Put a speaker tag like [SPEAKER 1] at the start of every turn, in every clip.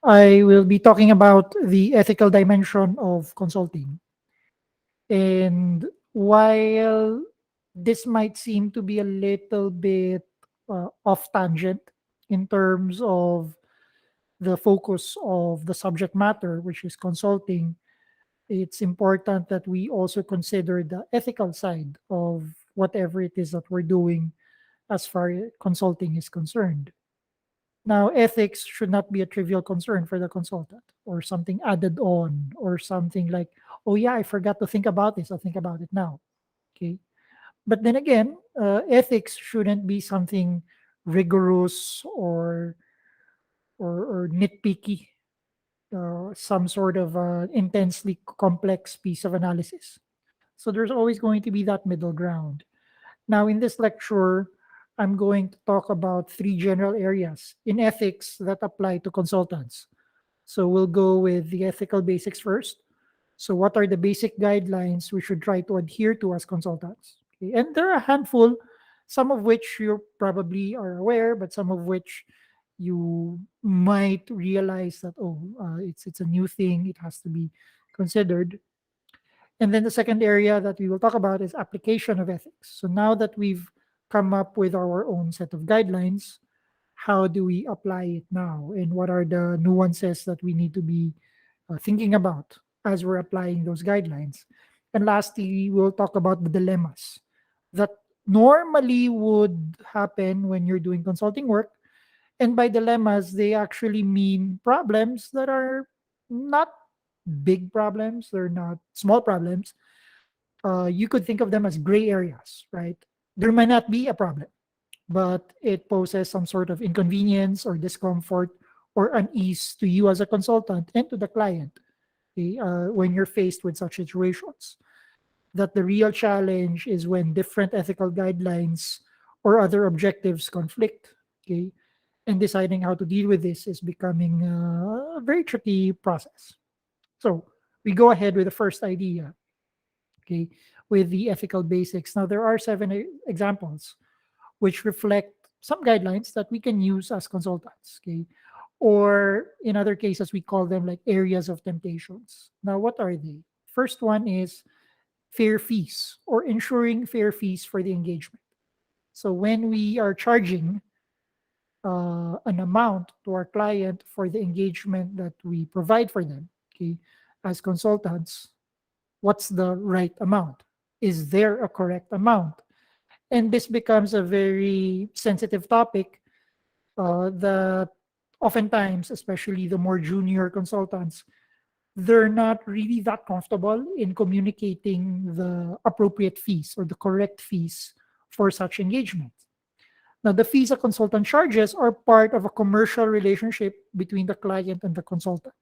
[SPEAKER 1] I will be talking about the ethical dimension of consulting. And while this might seem to be a little bit off tangent in terms of the focus of the subject matter, which is consulting, it's important that we also consider the ethical side of whatever it is that we're doing as far as consulting is concerned. Now, ethics should not be a trivial concern for the consultant or something added on or something like, oh, yeah, I forgot to think about this. I'll think about it now. Okay. But then again, ethics shouldn't be something rigorous or nitpicky, some sort of intensely complex piece of analysis. So there's always going to be that middle ground. Now, in this lecture, I'm going to talk about three general areas in ethics that apply to consultants. So we'll go with the ethical basics first. So, what are the basic guidelines we should try to adhere to as consultants? Okay. And there are a handful, some of which you probably are aware, but some of which you might realize that, oh, it's a new thing, it has to be considered. And then the second area that we will talk about is application of ethics. So now that we've come up with our own set of guidelines, how do we apply it now? And what are the nuances that we need to be thinking about as we're applying those guidelines? And lastly, we'll talk about the dilemmas that normally would happen when you're doing consulting work. And by dilemmas, they actually mean problems that are not big problems, they're not small problems. You could think of them as gray areas, right? There might not be a problem, but it poses some sort of inconvenience or discomfort or unease to you as a consultant and to the client, okay, when you're faced with such situations. That the real challenge is when different ethical guidelines or other objectives conflict, okay, and deciding how to deal with this is becoming a very tricky process. So we go ahead with the first idea, okay, with the ethical basics. Now, there are seven examples which reflect some guidelines that we can use as consultants, okay? Or in other cases, we call them like areas of temptations. Now, what are they? First one is fair fees or ensuring fair fees for the engagement. So when we are charging an amount to our client for the engagement that we provide for them, okay, as consultants, what's the right amount? Is there a correct amount? And this becomes a very sensitive topic that oftentimes, especially the more junior consultants, they're not really that comfortable in communicating the appropriate fees or the correct fees for such engagement. Now, the fees a consultant charges are part of a commercial relationship between the client and the consultant.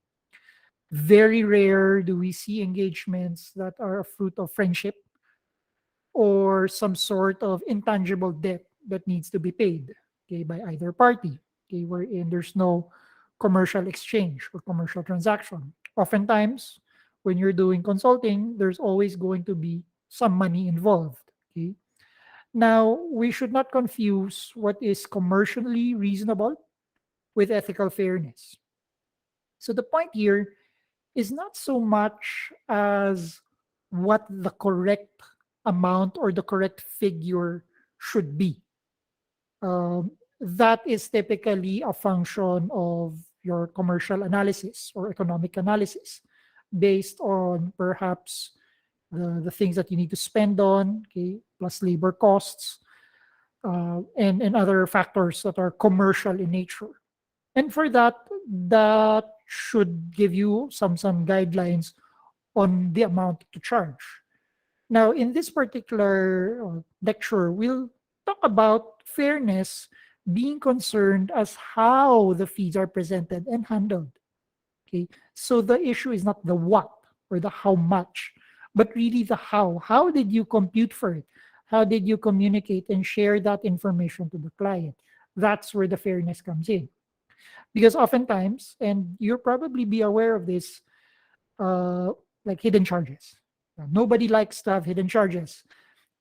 [SPEAKER 1] Very rare do we see engagements that are a fruit of friendship or some sort of intangible debt that needs to be paid, okay, by either party, okay, wherein there's no commercial exchange or commercial transaction. Oftentimes, when you're doing consulting, there's always going to be some money involved. Okay. Now, we should not confuse what is commercially reasonable with ethical fairness. So the point here is not so much as what the correct amount or the correct figure should be. That is typically a function of your commercial analysis or economic analysis based on perhaps the things that you need to spend on, okay, plus labor costs, and other factors that are commercial in nature. And for that, that should give you some guidelines on the amount to charge. Now, in this particular lecture, we'll talk about fairness being concerned as how the fees are presented and handled. Okay, so the issue is not the what or the how much, but really the how. How did you compute for it? How did you communicate and share that information to the client? That's where the fairness comes in. Because oftentimes, and you'll probably be aware of this, uh, like hidden charges. Nobody likes to have hidden charges.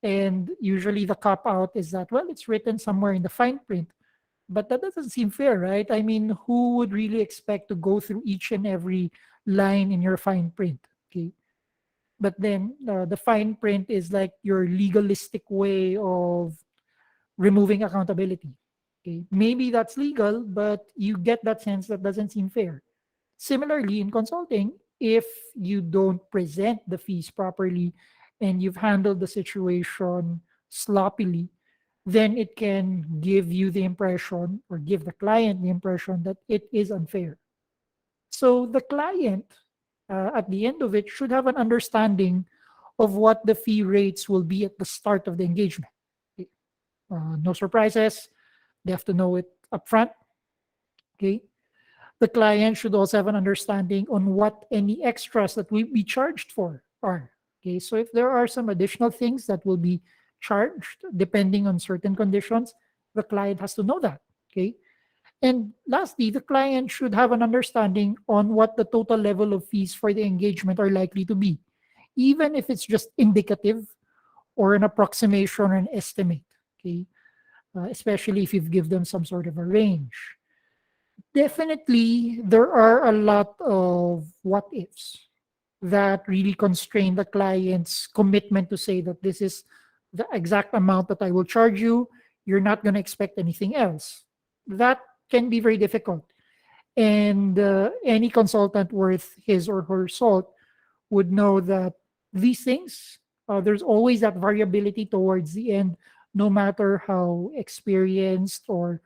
[SPEAKER 1] And usually the cop out is that, well, it's written somewhere in the fine print, But that doesn't seem fair, right? I mean, who would really expect to go through each and every line in your fine print? Okay. But then the fine print is like your legalistic way of removing accountability. Okay. Maybe that's legal, but you get that sense that doesn't seem fair. Similarly, in consulting, if you don't present the fees properly and you've handled the situation sloppily, then it can give you the impression or give the client the impression that it is unfair. So the client, at the end of it, should have an understanding of what the fee rates will be at the start of the engagement. Okay. No surprises. They have to know it upfront. Okay. The client should also have an understanding on what any extras that will be charged for are. Okay, so if there are some additional things that will be charged depending on certain conditions, the client has to know that. Okay, and lastly, the client should have an understanding on what the total level of fees for the engagement are likely to be, even if it's just indicative or an approximation or an estimate. Okay, especially if you've given them some sort of a range. Definitely, there are a lot of what ifs that really constrain the client's commitment to say that this is the exact amount that I will charge you. You're not going to expect anything else. That can be very difficult. And any consultant worth his or her salt would know that these things, there's always that variability towards the end, no matter how experienced or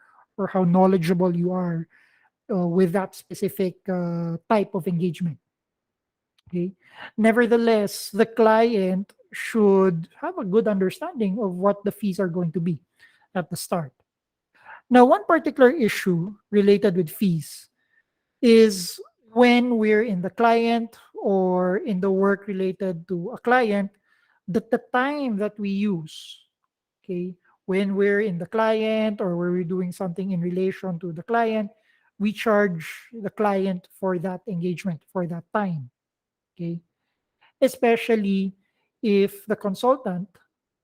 [SPEAKER 1] how knowledgeable you are with that specific type of engagement. Okay. Nevertheless, the client should have a good understanding of what the fees are going to be at the start. Now, one particular issue related with fees is when we're in the client or in the work related to a client, that the time that we use, okay, when we're in the client or when we're doing something in relation to the client, we charge the client for that engagement, for that time. Okay. Especially if the consultant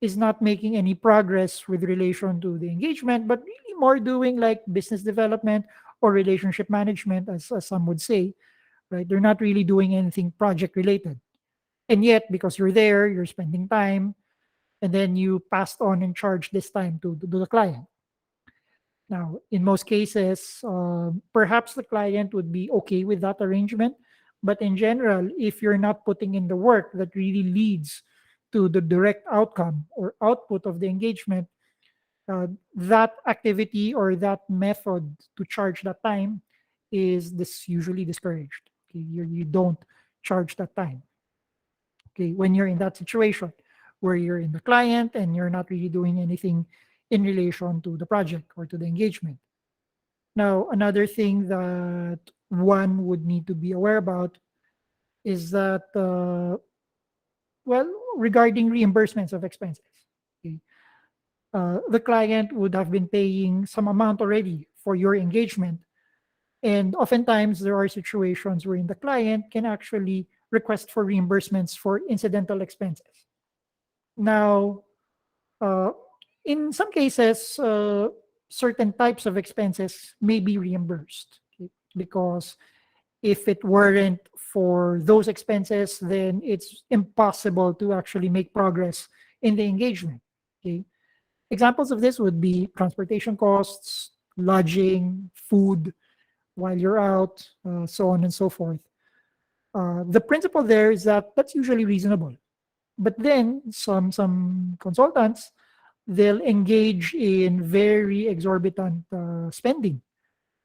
[SPEAKER 1] is not making any progress with relation to the engagement, but really more doing like business development or relationship management, as some would say, right? They're not really doing anything project related. And yet, because you're there, you're spending time, and then you passed on and charge this time to the client. Now, in most cases, perhaps the client would be okay with that arrangement. But in general, if you're not putting in the work that really leads to the direct outcome or output of the engagement, that activity or that method to charge that time is this usually discouraged. Okay? You don't charge that time. Okay, when you're in that situation where you're in the client and you're not really doing anything in relation to the project or to the engagement. Now, another thing that one would need to be aware about is that, well, regarding reimbursements of expenses, okay, the client would have been paying some amount already for your engagement. And oftentimes, there are situations wherein the client can actually request for reimbursements for incidental expenses. Now, uh, in some cases, certain types of expenses may be reimbursed, okay, because if it weren't for those expenses, then it's impossible to actually make progress in the engagement. Okay. Examples of this would be transportation costs, lodging, food while you're out, so on and so forth. The principle there is that that's usually reasonable. But then some consultants, they'll engage in very exorbitant spending.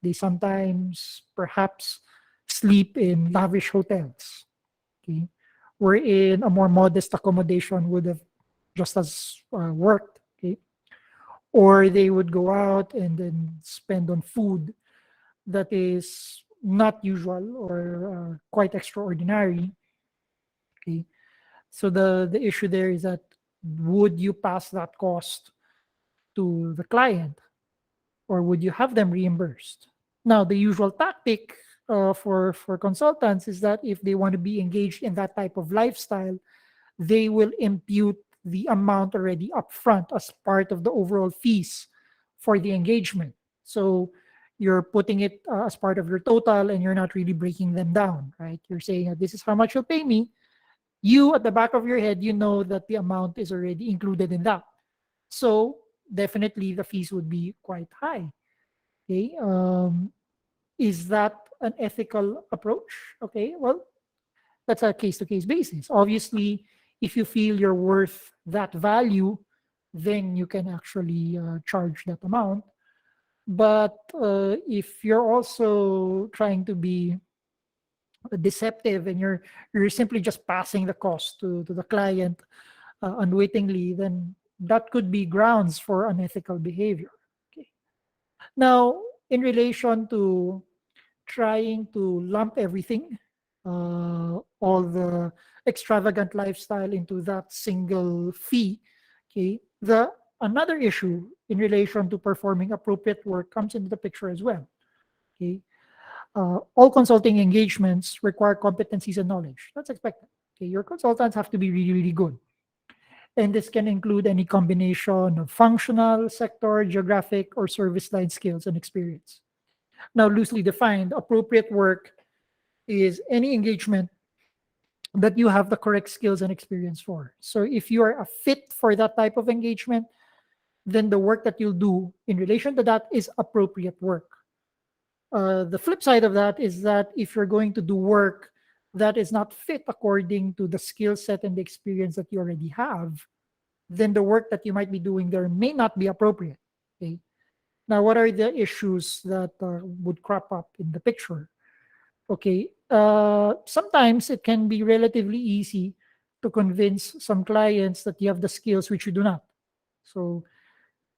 [SPEAKER 1] They sometimes perhaps sleep in lavish hotels, okay, wherein a more modest accommodation would have just as worked. Okay, or they would go out and then spend on food that is not usual or quite extraordinary. Okay, so the issue there is that would you pass that cost to the client or would you have them reimbursed? Now, the usual tactic for consultants is that if they want to be engaged in that type of lifestyle, they will impute the amount already upfront as part of the overall fees for the engagement. So you're putting it as part of your total, and you're not really breaking them down, right? You're saying, this is how much you'll pay me. You, at the back of your head, you know that the amount is already included in that. So definitely the fees would be quite high. Okay. Is that an ethical approach? Okay. Well, that's a case to case basis. Obviously, if you feel you're worth that value, then you can actually charge that amount. But if you're also trying to be deceptive, and you're simply just passing the cost to the client unwittingly, then that could be grounds for unethical behavior. Okay. Now, in relation to trying to lump everything, all the extravagant lifestyle into that single fee, okay, the another issue in relation to performing appropriate work comes into the picture as well. Okay. All consulting engagements require competencies and knowledge. That's expected. Okay. Your consultants have to be really, really good. And this can include any combination of functional, sector, geographic, or service line skills and experience. Now, loosely defined, appropriate work is any engagement that you have the correct skills and experience for. So if you are a fit for that type of engagement, then the work that you'll do in relation to that is appropriate work. The flip side of that is that if you're going to do work that is not fit according to the skill set and the experience that you already have, then the work that you might be doing there may not be appropriate. Okay. Now, what are the issues that would crop up in the picture? Okay. Sometimes it can be relatively easy to convince some clients that you have the skills which you do not. So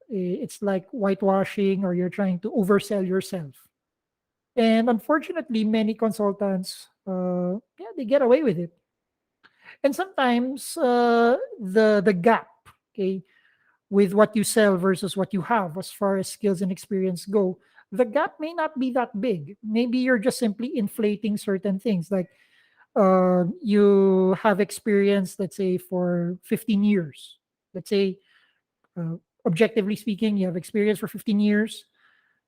[SPEAKER 1] it's like whitewashing, or you're trying to oversell yourself. And unfortunately, many consultants, yeah, they get away with it. And sometimes the gap, okay, with what you sell versus what you have as far as skills and experience go, the gap may not be that big. Maybe you're just simply inflating certain things. Like you have experience, let's say, for 15 years. Let's say, uh, objectively speaking, you have experience for 15 years.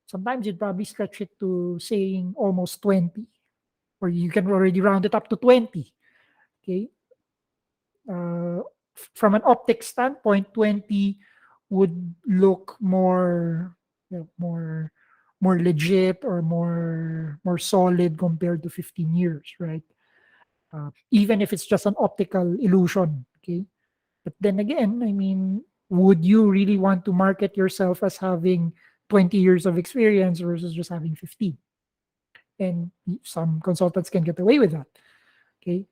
[SPEAKER 1] Sometimes you'd probably stretch it to saying almost 20, or you can already round it up to 20. Okay. uh, from an optic standpoint, 20 would look more, more legit, or more solid compared to 15 years, right? Even if it's just an optical illusion. Okay. But then again, I mean, would you really want to market yourself as having 20 years of experience versus just having 15? And some consultants can get away with that. Okay.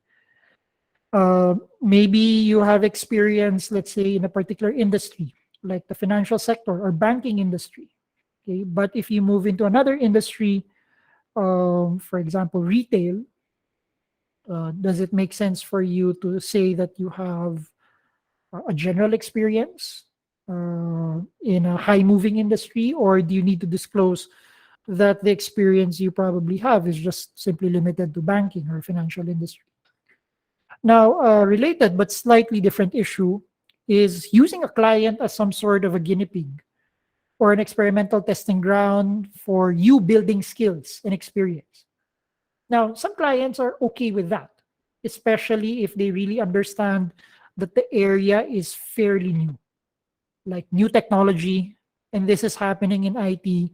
[SPEAKER 1] Maybe you have experience, let's say, in a particular industry, like the financial sector or banking industry. Okay, but if you move into another industry, for example, retail, does it make sense for you to say that you have a general experience in a high moving industry, or do you need to disclose that the experience you probably have is just simply limited to banking or financial industry? Now, related but slightly different issue is using a client as some sort of a guinea pig or an experimental testing ground for you building skills and experience. Now, some clients are okay with that, especially if they really understand that the area is fairly new, like new technology, and this is happening in IT.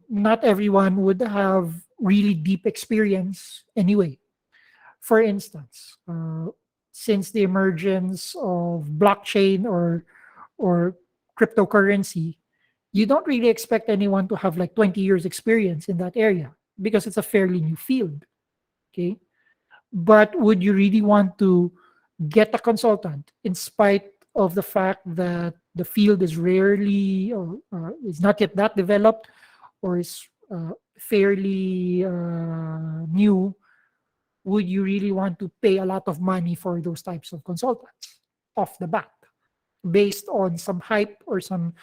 [SPEAKER 1] Not everyone would have really deep experience anyway. For instance, since the emergence of blockchain or cryptocurrency, you don't really expect anyone to have like 20 years experience in that area because it's a fairly new field. Okay. But would you really want to get a consultant in spite of the fact that the field is rarely, or is not yet that developed, or is fairly new? Would you really want to pay a lot of money for those types of consultants off the bat, based on some hype or some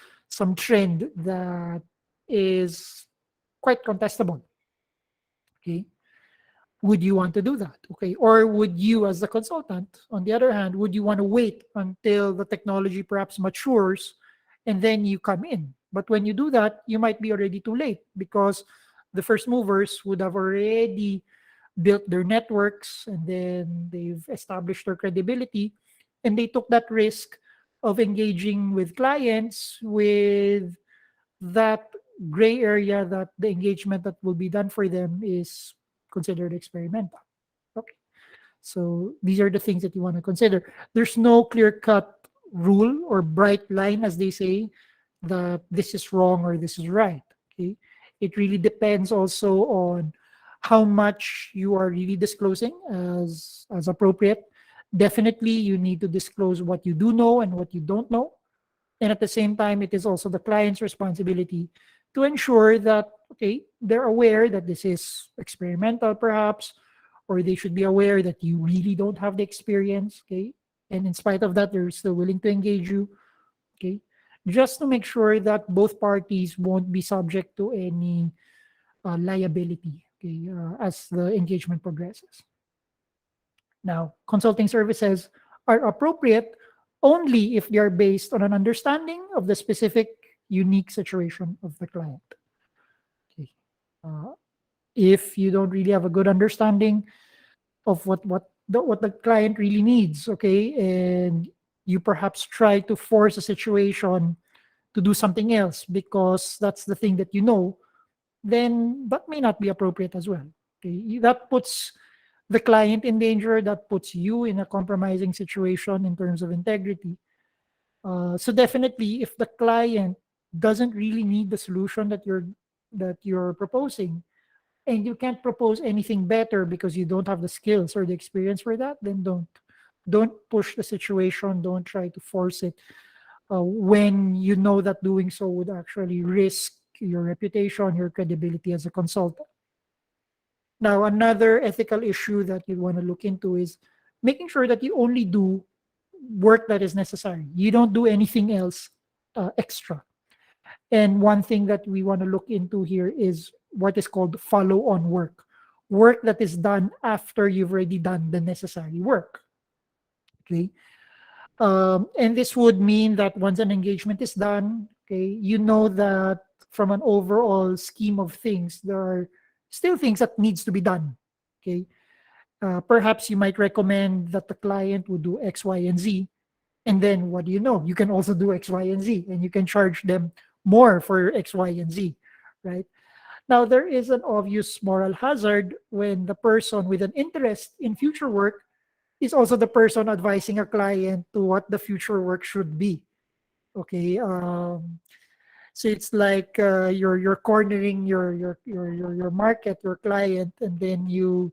[SPEAKER 1] trend that is quite contestable? Okay. Would you want to do that? Okay. Or would you, as the consultant, on the other hand, would you want to wait until the technology perhaps matures and then you come in? But when you do that, you might be already too late because the first movers would have already built their networks and then they've established their credibility and they took that risk of engaging with clients with that gray area that the engagement that will be done for them is considered experimental. Okay. So these are the things that you want to consider. There's no clear cut rule or bright line, as they say, that this is wrong or this is right. Okay. It really depends also on how much you are really disclosing as appropriate. Definitely, you need to disclose what you do know and what you don't know. And at the same time, it is also the client's responsibility to ensure that, okay, they're aware that this is experimental perhaps, or they should be aware that you really don't have the experience, okay? And in spite of that, they're still willing to engage you, okay? Just to make sure that both parties won't be subject to any liability, okay, as the engagement progresses. Now, consulting services are appropriate only if they are based on an understanding of the specific unique situation of the client. Okay. Uh, if you don't really have a good understanding of what the client really needs, okay, and you perhaps try to force a situation to do something else because that's the thing that you know, then that may not be appropriate as well. Okay, that puts the client in danger. That puts you in a compromising situation in terms of integrity. So definitely, if the client doesn't really need the solution that you're proposing, and you can't propose anything better because you don't have the skills or the experience for that, then don't push the situation. Don't try to force it when you know that doing so would actually risk your reputation, your credibility as a consultant. Now, another ethical issue that you want to look into is making sure that you only do work that is necessary. You don't do anything else extra. And one thing that we want to look into here is what is called follow on work, work that is done after you've already done the necessary work. Okay. And this would mean that once an engagement is done, okay, you know that from an overall scheme of things, there are still things that needs to be done. Okay. Perhaps you might recommend that the client would do X, Y, and Z. And then what do you know? You can also do X, Y, and Z, and you can charge them more for X, Y, and Z, right? Now, there is an obvious moral hazard when the person with an interest in future work is also the person advising a client to what the future work should be. Okay, so it's like you're cornering your market, your client, and then you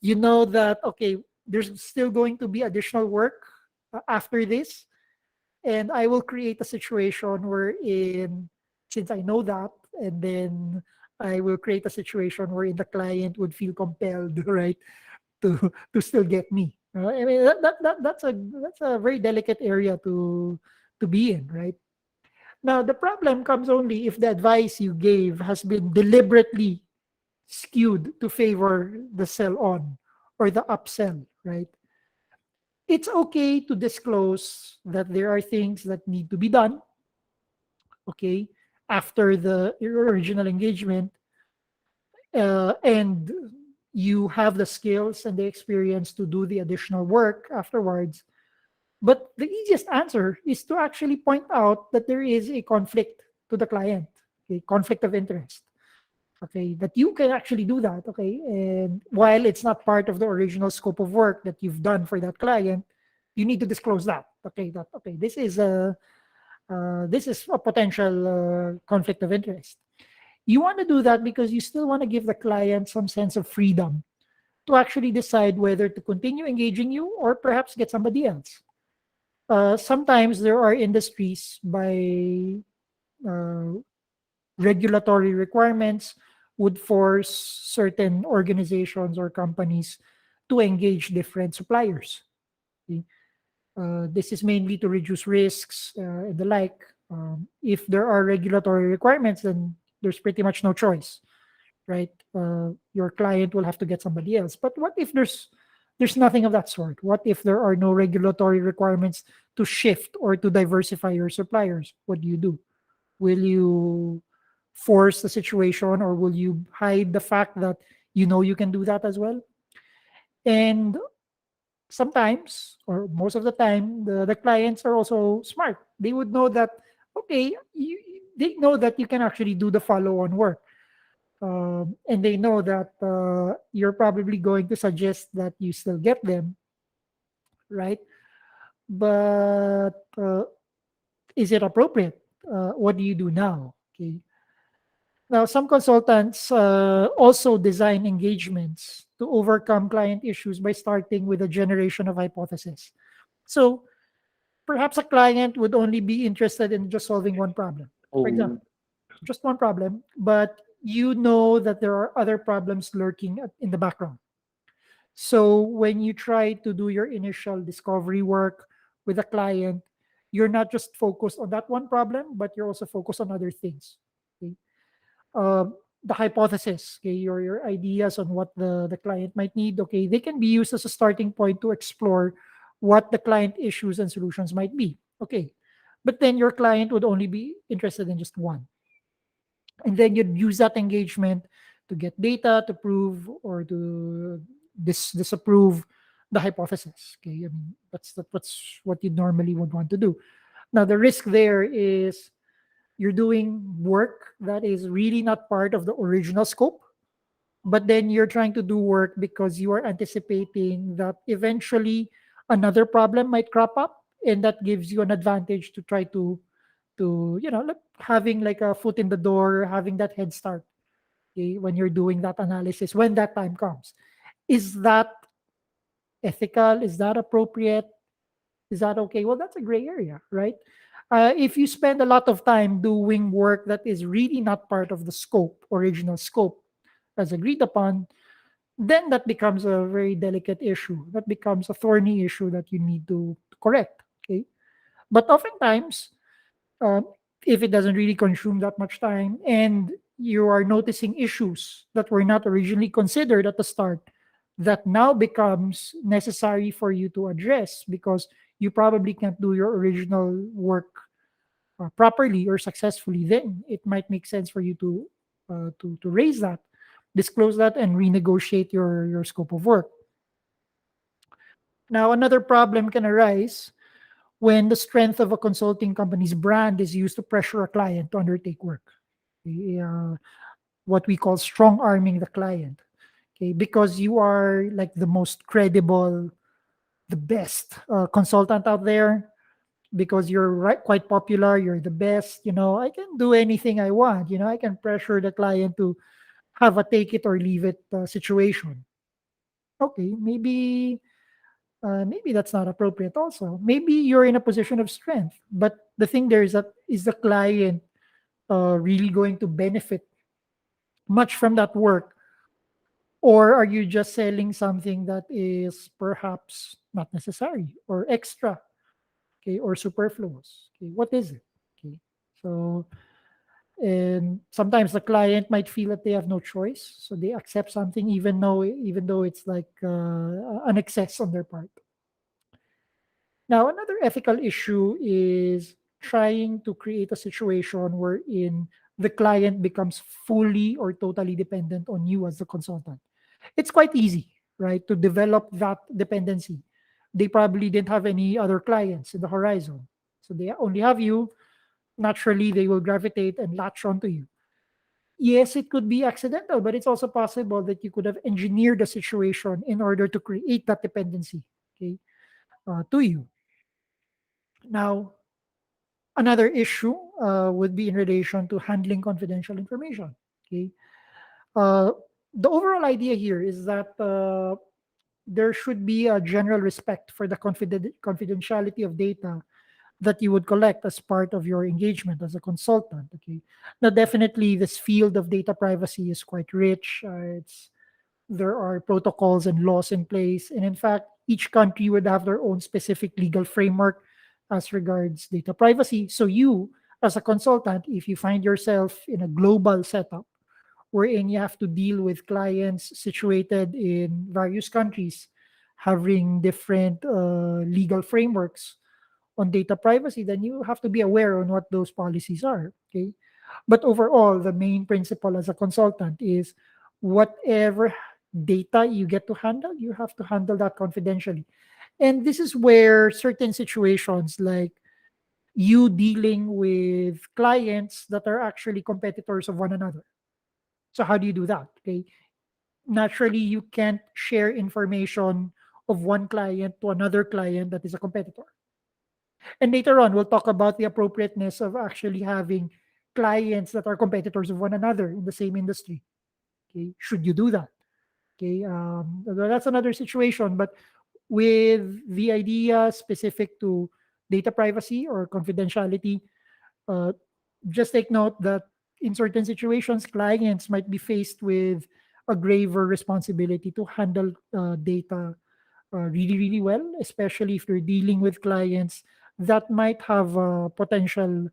[SPEAKER 1] know that okay, there's still going to be additional work after this, and I will create a situation wherein, since I know that, and then I will create a situation wherein the client would feel compelled, right, to still get me. I mean that's a very delicate area to be in, right? Now the problem comes only if the advice you gave has been deliberately skewed to favor the sell on or the upsell, right? It's okay to disclose that there are things that need to be done, okay, after the original engagement, and you have the skills and the experience to do the additional work afterwards. But the easiest answer is to actually point out that there is a conflict to the client, a conflict of interest. Okay, that you can actually do that. Okay, and while it's not part of the original scope of work that you've done for that client, you need to disclose that. Okay, that okay, this is a potential conflict of interest. You want to do that because you still want to give the client some sense of freedom to actually decide whether to continue engaging you or perhaps get somebody else. Sometimes there are industries by uh, regulatory requirements would force certain organizations or companies to engage different suppliers. Okay? This is mainly to reduce risks and the like. If there are regulatory requirements, then there's pretty much no choice, right? Your client will have to get somebody else. But what if there's nothing of that sort? What if there are no regulatory requirements to shift or to diversify your suppliers? What do you do? Will you force the situation, or will you hide the fact that you know you can do that as well? And sometimes, or most of the time, the clients are also smart. They would know that, okay, they know that you can actually do the follow on work. And they know that you're probably going to suggest that you still get them, right? But is it appropriate? What do you do now? Okay. Now, some consultants also design engagements to overcome client issues by starting with a generation of hypotheses. So perhaps a client would only be interested in just solving one problem, for
[SPEAKER 2] Oh,
[SPEAKER 1] example, just one problem, but you know that there are other problems lurking in the background. So when you try to do your initial discovery work with a client, you're not just focused on that one problem, but you're also focused on other things. Okay? The hypothesis, okay, your ideas on what the client might need, okay, they can be used as a starting point to explore what the client issues and solutions might be. Okay. But then your client would only be interested in just one. And then you'd use that engagement to get data to prove or to disapprove the hypothesis. Okay. I mean, that's what you normally would want to do. Now the risk there is you're doing work that is really not part of the original scope, but then you're trying to do work because you are anticipating that eventually another problem might crop up, and that gives you an advantage to try to like having like a foot in the door, having that head start, okay, when you're doing that analysis when that time comes. Is that ethical? Is that appropriate? Is that okay? Well, that's a gray area, right? If you spend a lot of time doing work that is really not part of the scope, original scope, as agreed upon, then that becomes a very delicate issue. That becomes a thorny issue that you need to correct. Okay, but oftentimes, um, if it doesn't really consume that much time, and you are noticing issues that were not originally considered at the start, that now becomes necessary for you to address because you probably can't do your original work properly or successfully, then it might make sense for you to raise that, disclose that, and renegotiate your scope of work. Now, another problem can arise when the strength of a consulting company's brand is used to pressure a client to undertake work. Okay, what we call strong arming the client. Okay, because you are like the most credible, the best consultant out there, because you're right, quite popular, you're the best. I can do anything I want. I can pressure the client to have a take it or leave it situation. Okay, maybe that's not appropriate. Also, maybe you're in a position of strength, but the thing there is that is the client really going to benefit much from that work, or are you just selling something that is perhaps not necessary or extra, okay, or superfluous? Okay, what is it? Okay, so and sometimes the client might feel that they have no choice, so they accept something even though it's like an excess on their part. Now, another ethical issue is trying to create a situation wherein the client becomes fully or totally dependent on you as the consultant. It's quite easy, right, to develop that dependency. They probably didn't have any other clients in the horizon. So they only have you. Naturally, they will gravitate and latch onto you. Yes, it could be accidental, but it's also possible that you could have engineered the situation in order to create that dependency, okay, to you. Now, another issue would be in relation to handling confidential information. Okay, uh, the overall idea here is that there should be a general respect for the confidentiality of data that you would collect as part of your engagement as a consultant. Okay, now definitely this field of data privacy is quite rich. There are protocols and laws in place, and in fact, each country would have their own specific legal framework as regards data privacy. So you, as a consultant, if you find yourself in a global setup wherein you have to deal with clients situated in various countries having different legal frameworks on data privacy, then you have to be aware on what those policies are. Okay. But overall, the main principle as a consultant is whatever data you get to handle, you have to handle that confidentially. And this is where certain situations like you dealing with clients that are actually competitors of one another. So how do you do that? Okay. Naturally, you can't share information of one client to another client that is a competitor. And later on, we'll talk about the appropriateness of actually having clients that are competitors of one another in the same industry. Okay. Should you do that? Okay. That's another situation. But with the idea specific to data privacy or confidentiality, uh, just take note that in certain situations, clients might be faced with a graver responsibility to handle data really, really well, especially if you're dealing with clients that might have a potential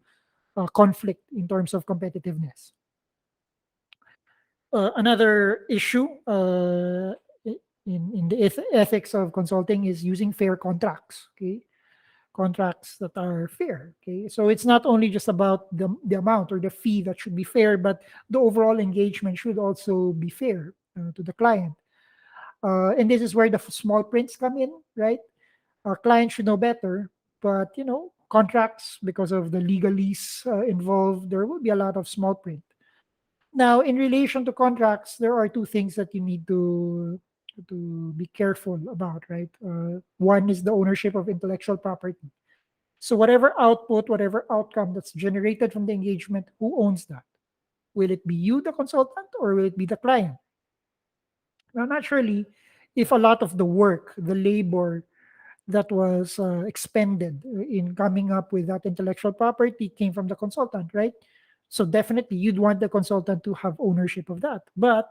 [SPEAKER 1] conflict in terms of competitiveness. Another issue in the ethics of consulting is using fair contracts. Okay, contracts that are fair. Okay, so it's not only just about the amount or the fee that should be fair, but the overall engagement should also be fair to the client. And this is where the small prints come in, right? Our client should know better, but contracts, because of the legalese involved, there will be a lot of small print. Now, in relation to contracts, there are two things that you need to be careful about, right? One is the ownership of intellectual property. So whatever output, whatever outcome that's generated from the engagement, who owns that? Will it be you, the consultant, or will it be the client? Now, naturally, if a lot of the work, the labor that was expended in coming up with that intellectual property came from the consultant, right? So definitely you'd want the consultant to have ownership of that. But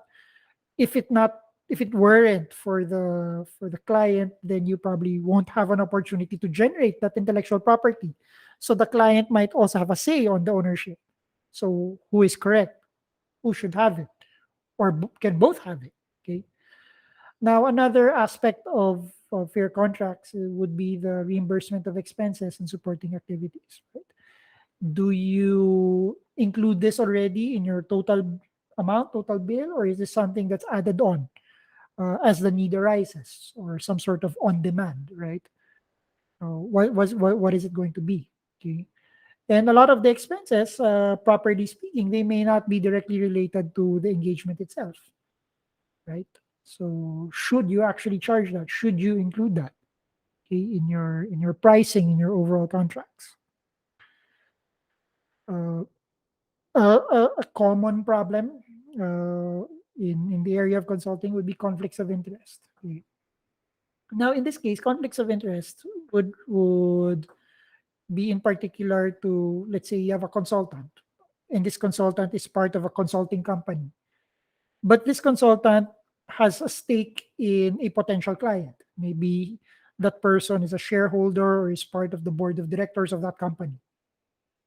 [SPEAKER 1] if it not if it weren't for the client, then you probably won't have an opportunity to generate that intellectual property. So the client might also have a say on the ownership. So who is correct? Who should have it? Or can both have it? Okay. Now, another aspect of fair contracts would be the reimbursement of expenses and supporting activities. Right? Do you include this already in your total amount, total bill, or is this something that's added on as the need arises, or some sort of on demand, right? What is it going to be? Okay. And a lot of the expenses, properly speaking, they may not be directly related to the engagement itself, right? So should you actually charge that? Should you include that, okay, in your pricing, in your overall contracts? Uh, a common problem in the area of consulting would be conflicts of interest. Okay. Now, in this case, conflicts of interest would be in particular to, let's say you have a consultant, and this consultant is part of a consulting company, but this consultant has a stake in a potential client. Maybe that person is a shareholder or is part of the board of directors of that company,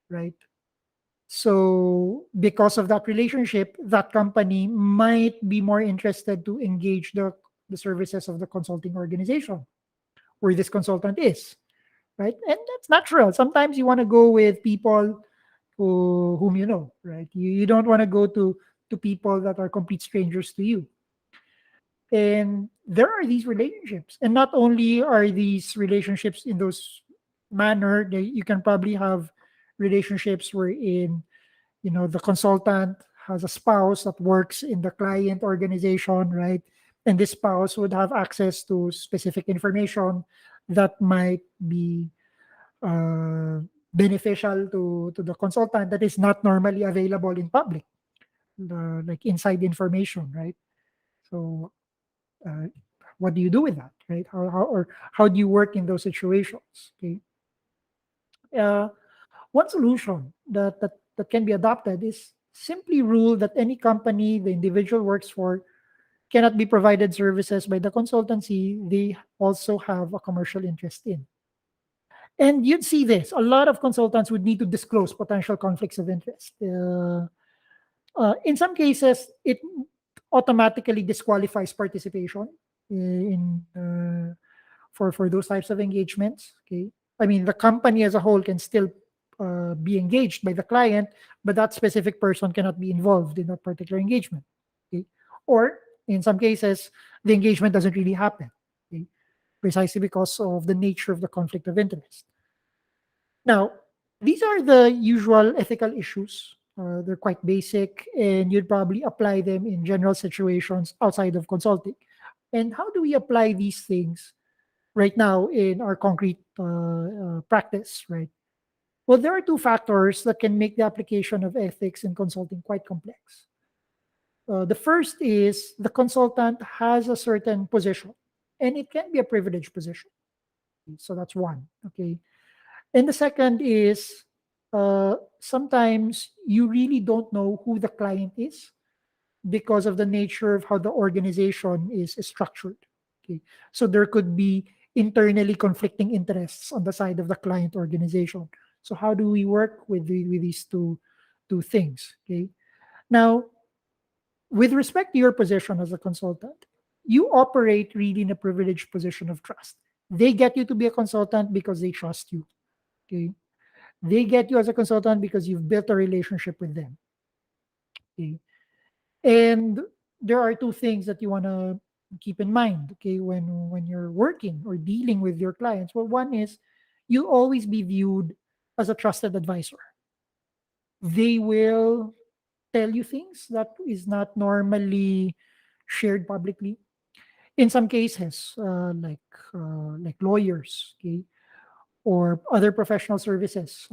[SPEAKER 1] right? So, because of that relationship, that company might be more interested to engage the services of the consulting organization where this consultant is, right? And that's natural. Sometimes you want to go with people whom you know, right? You don't want to go to people that are complete strangers to you. And there are these relationships, and not only are these relationships in those manner, you can probably have relationships wherein the consultant has a spouse that works in the client organization, right? And this spouse would have access to specific information that might be uh, beneficial to the consultant that is not normally available in public, like inside information, right? So, uh, what do you do with that, right? How do you work in those situations? Okay. Uh, One solution that can be adopted is simply rule that any company the individual works for cannot be provided services by the consultancy they also have a commercial interest in. And you'd see this. A lot of consultants would need to disclose potential conflicts of interest. In some cases, it automatically disqualifies participation in for those types of engagements. Okay. I mean, the company as a whole can still be engaged by the client, but that specific person cannot be involved in that particular engagement. Okay? Or in some cases, the engagement doesn't really happen, okay? Precisely because of the nature of the conflict of interest. Now, these are the usual ethical issues. They're quite basic, and you'd probably apply them in general situations outside of consulting. And how do we apply these things right now in our concrete practice, right? Well, there are two factors that can make the application of ethics in consulting quite complex. The first is the consultant has a certain position, and it can be a privileged position. So that's one. Okay. And the second is sometimes you really don't know who the client is because of the nature of how the organization is structured. Okay. So there could be internally conflicting interests on the side of the client organization. So how do we work with with these two things? Okay. Now, with respect to your position as a consultant, you operate really in a privileged position of trust. They get you to be a consultant because they trust you. Okay. They get you as a consultant because you've built a relationship with them. Okay. And there are two things that you want to keep in mind, okay, when you're working or dealing with your clients. Well, one is you'll always be viewed as a trusted advisor. They will tell you things that is not normally shared publicly. In some cases, like lawyers, okay, or other professional services,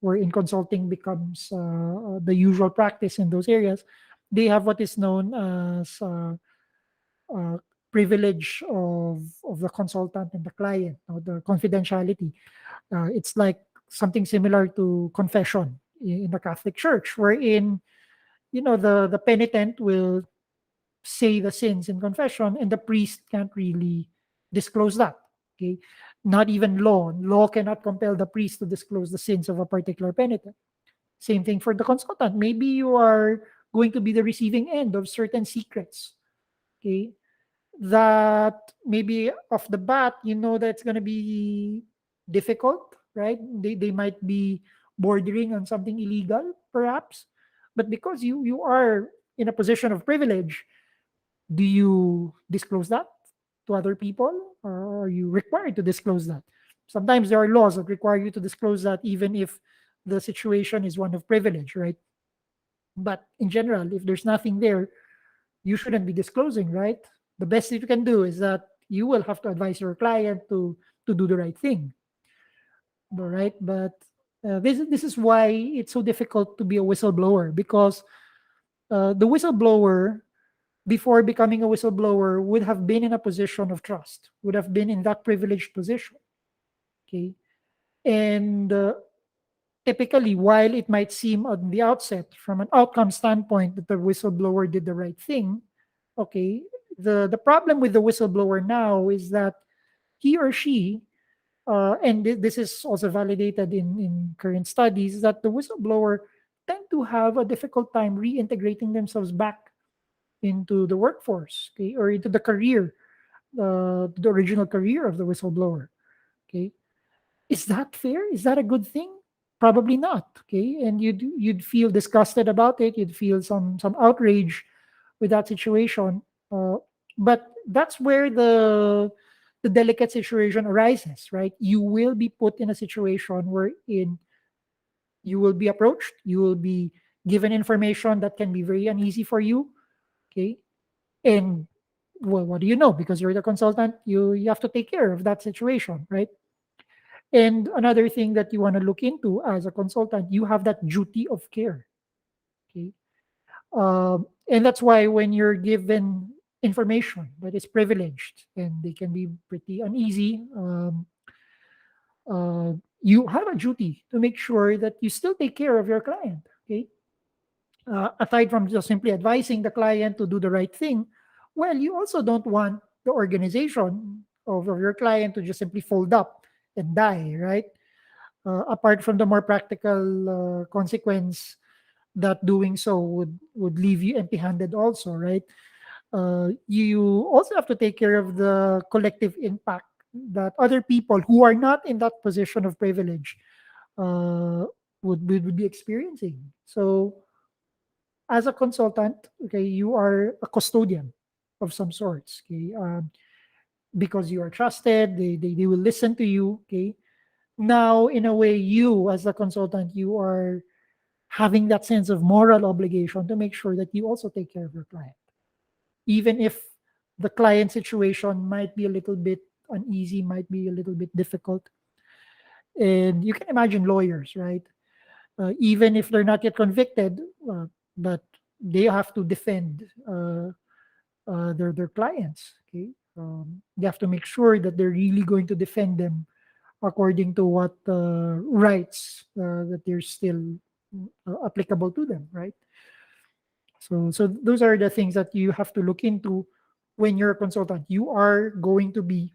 [SPEAKER 1] wherein consulting becomes the usual practice in those areas. They have what is known as uh, privilege of the consultant and the client, or the confidentiality. It's like something similar to confession in the Catholic Church, wherein the penitent will say the sins in confession, and the priest can't really disclose that. Okay, not even law cannot compel the priest to disclose the sins of a particular penitent. Same thing for the consultant. Maybe you are going to be the receiving end of certain secrets. Okay, that maybe off the bat that's going to be difficult, right? They might be bordering on something illegal perhaps, but because you are in a position of privilege, do you disclose that to other people, or are you required to disclose that? Sometimes there are laws that require you to disclose that even if the situation is one of privilege, right? But in general, if there's nothing there, you shouldn't be disclosing, right? The best that you can do is that you will have to advise your client to do the right thing, all right? But this is why it's so difficult to be a whistleblower, because the whistleblower, before becoming a whistleblower, would have been in a position of trust, would have been in that privileged position. Okay. And typically, while it might seem on the outset, from an outcome standpoint, that the whistleblower did the right thing, okay, the problem with the whistleblower now is that he or she, and this is also validated in current studies, that the whistleblower tend to have a difficult time reintegrating themselves back into the workforce, okay, or into the original career of the whistleblower. Okay, is that fair? Is that a good thing? Probably not. Okay, and you'd feel disgusted about it. You'd feel some outrage with that situation. But that's where the delicate situation arises, right? You will be put in a situation wherein you will be approached. You will be given information that can be very uneasy for you. Okay, and well, what do you know? Because you're the consultant, you have to take care of that situation, right? And another thing that you want to look into as a consultant, you have that duty of care. Okay. And that's why when you're given information that is privileged and they can be pretty uneasy, you have a duty to make sure that you still take care of your client. Okay. Aside from just simply advising the client to do the right thing, well, you also don't want the organization of your client to just simply fold up and die, right? Apart from the more practical consequence that doing so would leave you empty-handed also, right? You also have to take care of the collective impact that other people who are not in that position of privilege uh, would be experiencing. So, as a consultant, okay, you are a custodian of some sorts, okay, because you are trusted, they will listen to you, okay. Now, in a way, you as a consultant, you are having that sense of moral obligation to make sure that you also take care of your client, even if the client situation might be a little bit uneasy, might be a little bit difficult. And you can imagine lawyers, right? Even if they're not yet convicted, but they have to defend their clients. Okay, they have to make sure that they're really going to defend them according to what rights that they're still applicable to them, right? So those are the things that you have to look into when you're a consultant. You are going to be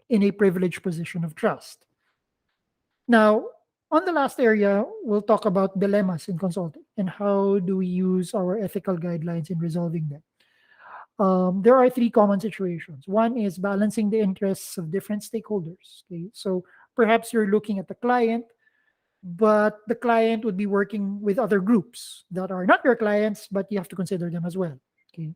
[SPEAKER 1] in a privileged position of trust. Now, on the last area, we'll talk about dilemmas in consulting and how do we use our ethical guidelines in resolving them. There are three common situations. One is balancing the interests of different stakeholders. Okay? So perhaps you're looking at the client, but the client would be working with other groups that are not your clients, but you have to consider them as well. Okay.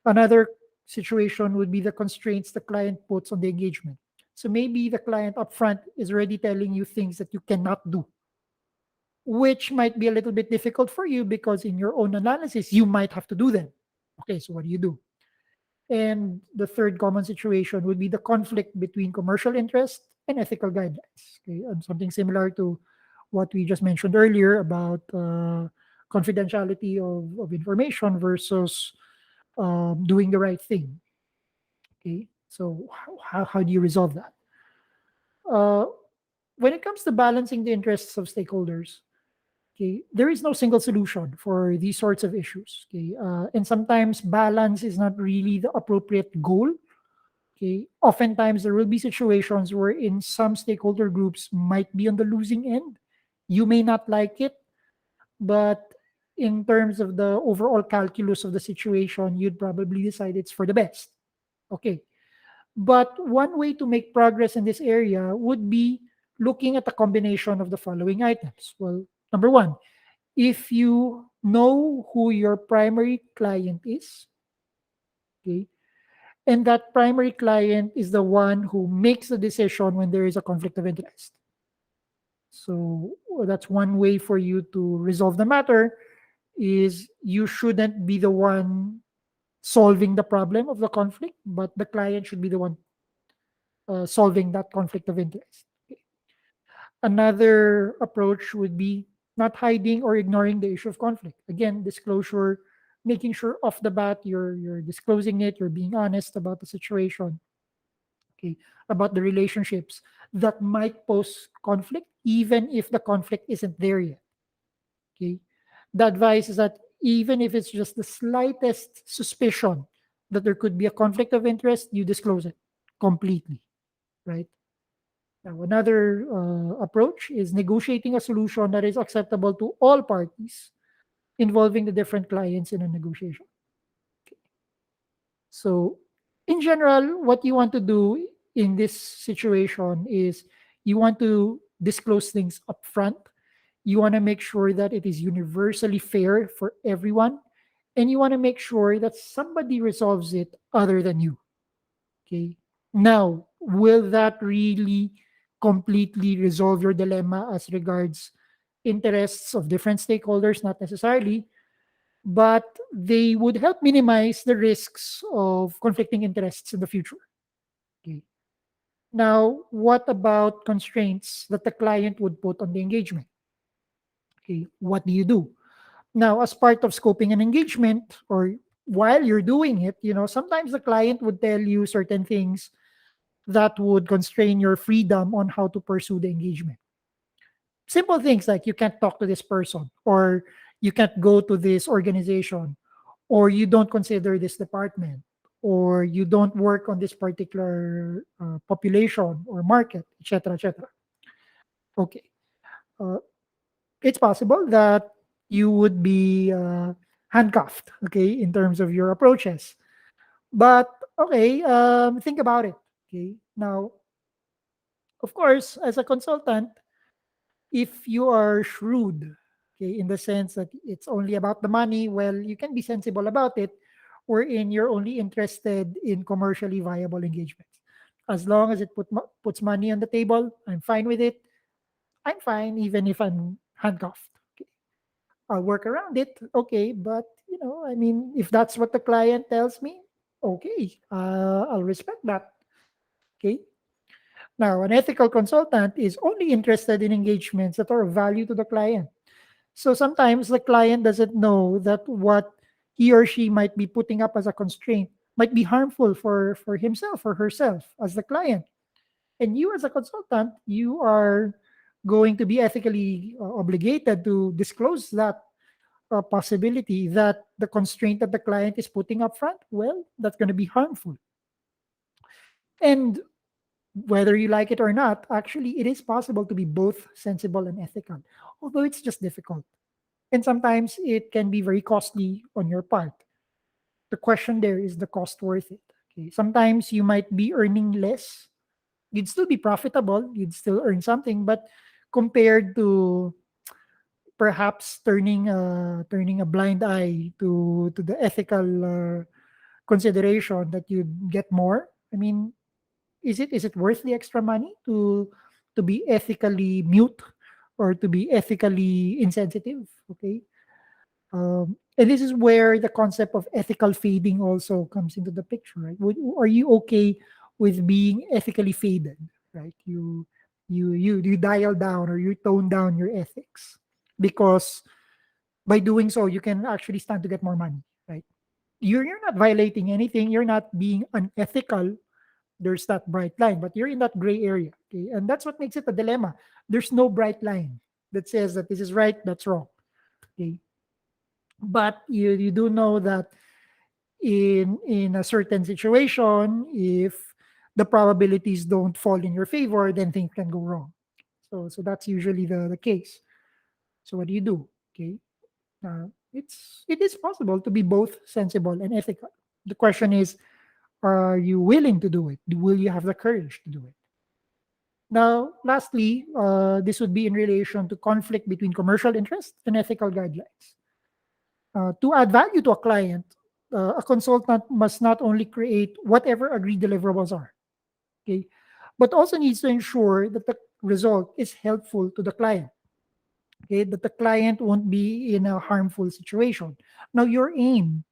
[SPEAKER 1] Another situation would be the constraints the client puts on the engagement. So maybe the client upfront is already telling you things that you cannot do, which might be a little bit difficult for you because in your own analysis, you might have to do them. Okay, so what do you do? And the third common situation would be the conflict between commercial interest and ethical guidelines. Okay, and something similar to what we just mentioned earlier about confidentiality of information versus doing the right thing. Okay, so how do you resolve that? Uh, when it comes to balancing the interests of stakeholders, okay, there is no single solution for these sorts of issues. Okay, and sometimes balance is not really the appropriate goal. Okay, oftentimes there will be situations where in some stakeholder groups might be on the losing end. You may not like it, but in terms of the overall calculus of the situation, you'd probably decide it's for the best. Okay, but one way to make progress in this area would be looking at a combination of the following items. Well, number one, if you know who your primary client is, okay, and that primary client is the one who makes the decision when there is a conflict of interest. So that's one way for you to resolve the matter is you shouldn't be the one solving the problem of the conflict, but the client should be the one solving that conflict of interest. Okay. Another approach would be not hiding or ignoring the issue of conflict. Again, disclosure, making sure off the bat you're disclosing it, you're being honest about the situation, okay, about the relationships that might pose conflict, even if the conflict isn't there yet. Okay. The advice is that even if it's just the slightest suspicion that there could be a conflict of interest, you disclose it completely, right? Now, another approach is negotiating a solution that is acceptable to all parties involving the different clients in a negotiation. So, in general, what you want to do in this situation is you want to disclose things upfront. You want to make sure that it is universally fair for everyone. And you want to make sure that somebody resolves it other than you. Okay. Now, will that really completely resolve your dilemma as regards interests of different stakeholders? Not necessarily, but they would help minimize the risks of conflicting interests in the future. Okay. Now, what about constraints that the client would put on the engagement? Okay, what do you do? Now, as part of scoping an engagement or while you're doing it, sometimes the client would tell you certain things that would constrain your freedom on how to pursue the engagement. Simple things like you can't talk to this person, or you can't go to this organization, or you don't consider this department, or you don't work on this particular population or market, etc., etc. Okay. Uh, it's possible that you would be handcuffed, okay, in terms of your approaches. But okay, think about it. Okay. Now, of course, as a consultant, if you are shrewd, okay, in the sense that it's only about the money, well, you can be sensible about it, wherein you're only interested in commercially viable engagements. As long as it puts money on the table, I'm fine with it. I'm fine, even if I'm handcuffed. Okay. I'll work around it. Okay. But, I mean, if that's what the client tells me, okay, I'll respect that. Okay. Now, an ethical consultant is only interested in engagements that are of value to the client. So sometimes the client doesn't know that what he or she might be putting up as a constraint might be harmful for himself or herself as the client. And you, as a consultant, you are going to be ethically obligated to disclose that possibility that the constraint that the client is putting up front, well, that's going to be harmful. And whether you like it or not, actually, it is possible to be both sensible and ethical, although it's just difficult. And sometimes it can be very costly on your part. The question there is the cost worth it? Okay. Sometimes you might be earning less. You'd still be profitable, you'd still earn something, but compared to perhaps turning a blind eye to the ethical consideration that you get more. I mean, is it worth the extra money to be ethically mute or to be ethically insensitive? Okay. And this is where the concept of ethical fading also comes into the picture, right? Are you okay with being ethically faded, right? You dial down or you tone down your ethics because by doing so you can actually stand to get more money, right? You're not violating anything. You're not being unethical. There's that bright line, but you're in that gray area, okay? And that's what makes it a dilemma. There's no bright line that says that this is right, that's wrong, okay? But you do know that in a certain situation, if the probabilities don't fall in your favor, then things can go wrong. So that's usually the case. So what do you do? Okay. It is possible to be both sensible and ethical. The question is, are you willing to do it? Will you have the courage to do it? Now, lastly, this would be in relation to conflict between commercial interest and ethical guidelines. To add value to a client, a consultant must not only create whatever agreed deliverables are, okay, but also needs to ensure that the result is helpful to the client, okay, that the client won't be in a harmful situation. Now, your aim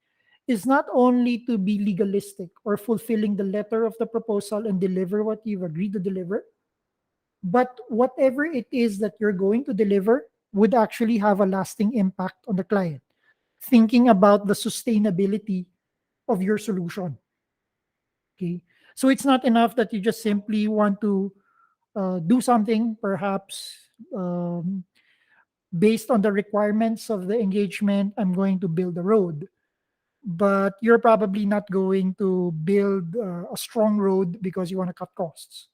[SPEAKER 1] is not only to be legalistic or fulfilling the letter of the proposal and deliver what you've agreed to deliver, but whatever it is that you're going to deliver would actually have a lasting impact on the client, thinking about the sustainability of your solution. Okay. So it's not enough that you just simply want to do something, perhaps um, based on the requirements of the engagement. I'm going to build a road, but you're probably not going to build a strong road because you want to cut costs,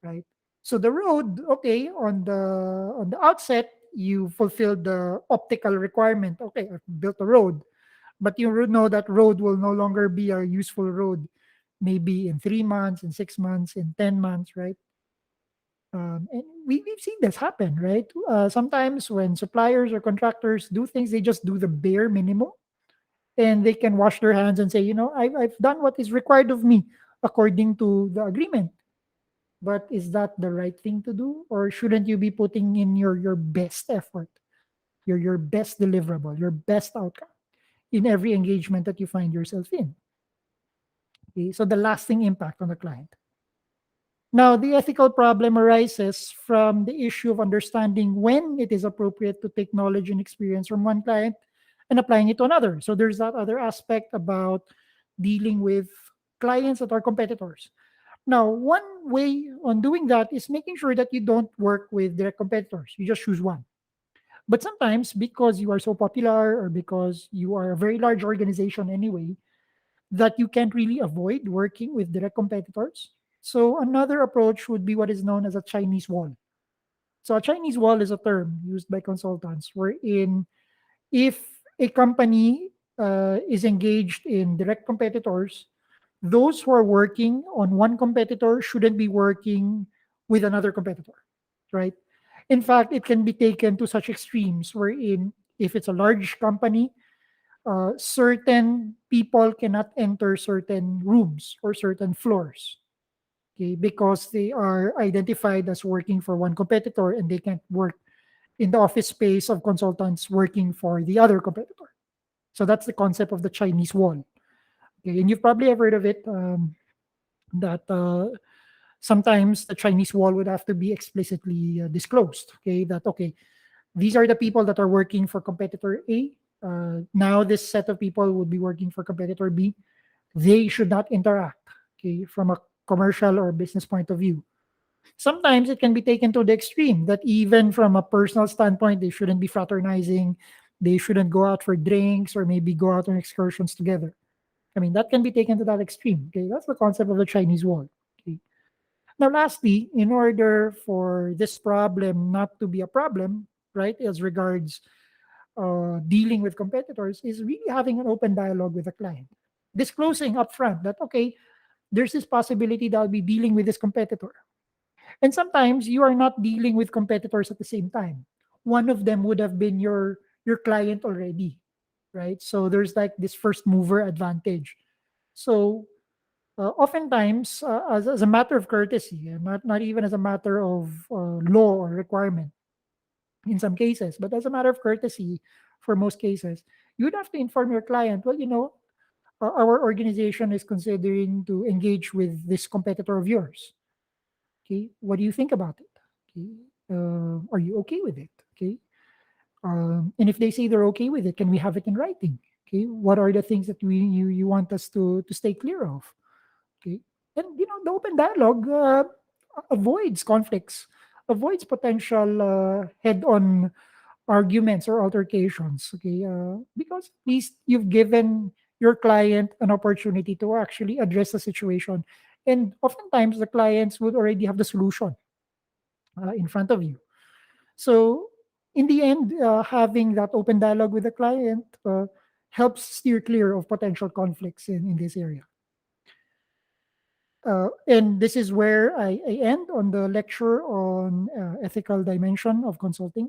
[SPEAKER 1] right? So the road, okay, on the outset, you fulfilled the optical requirement. Okay, I've built a road, but you know that road will no longer be a useful road, maybe in 3 months, in 6 months, in 10 months, right? And we've seen this happen, right? Sometimes when suppliers or contractors do things, they just do the bare minimum and they can wash their hands and say, I've done what is required of me according to the agreement. But is that the right thing to do? Or shouldn't you be putting in your best effort, your best deliverable, your best outcome in every engagement that you find yourself in? Okay, so the lasting impact on the client. Now, the ethical problem arises from the issue of understanding when it is appropriate to take knowledge and experience from one client and applying it to another. So there's that other aspect about dealing with clients that are competitors. Now, one way on doing that is making sure that you don't work with direct competitors. You just choose one. But sometimes, because you are so popular or because you are a very large organization anyway, that you can't really avoid working with direct competitors. So another approach would be what is known as a Chinese wall. So a Chinese wall is a term used by consultants wherein if a company is engaged in direct competitors, those who are working on one competitor shouldn't be working with another competitor, right? In fact, it can be taken to such extremes wherein if it's a large company, certain people cannot enter certain rooms or certain floors, okay, because they are identified as working for one competitor and they can't work in the office space of consultants working for the other competitor. So that's the concept of the Chinese wall. Okay, and you've probably have heard of it, that sometimes the Chinese wall would have to be explicitly disclosed. Okay, that okay, these are the people that are working for competitor A. Now this set of people would be working for competitor B. They should not interact. Okay, from a commercial or business point of view. Sometimes it can be taken to the extreme that even from a personal standpoint, they shouldn't be fraternizing. They shouldn't go out for drinks or maybe go out on excursions together. I mean, that can be taken to that extreme. Okay, that's the concept of the Chinese wall. Okay. Now, lastly, in order for this problem not to be a problem, right, as regards dealing with competitors, is really having an open dialogue with the client, disclosing upfront that okay, there's this possibility that I'll be dealing with this competitor, and sometimes you are not dealing with competitors at the same time. One of them would have been your client already, right? So there's like this first mover advantage. So oftentimes, as a matter of courtesy, and not even as a matter of law or requirement in some cases, but as a matter of courtesy for most cases, you would have to inform your client, well, our organization is considering to engage with this competitor of yours. Okay, what do you think about it? Okay, are you okay with it? Okay, and if they say they're okay with it, can we have it in writing? Okay, what are the things that you want us to stay clear of? Okay, and the open dialogue avoids conflicts, avoids potential head-on arguments or altercations. Okay, because at least you've given your client an opportunity to actually address the situation, and oftentimes the clients would already have the solution in front of you. So, in the end, having that open dialogue with the client helps steer clear of potential conflicts in this area. And this is where I end on the lecture on ethical dimension of consulting.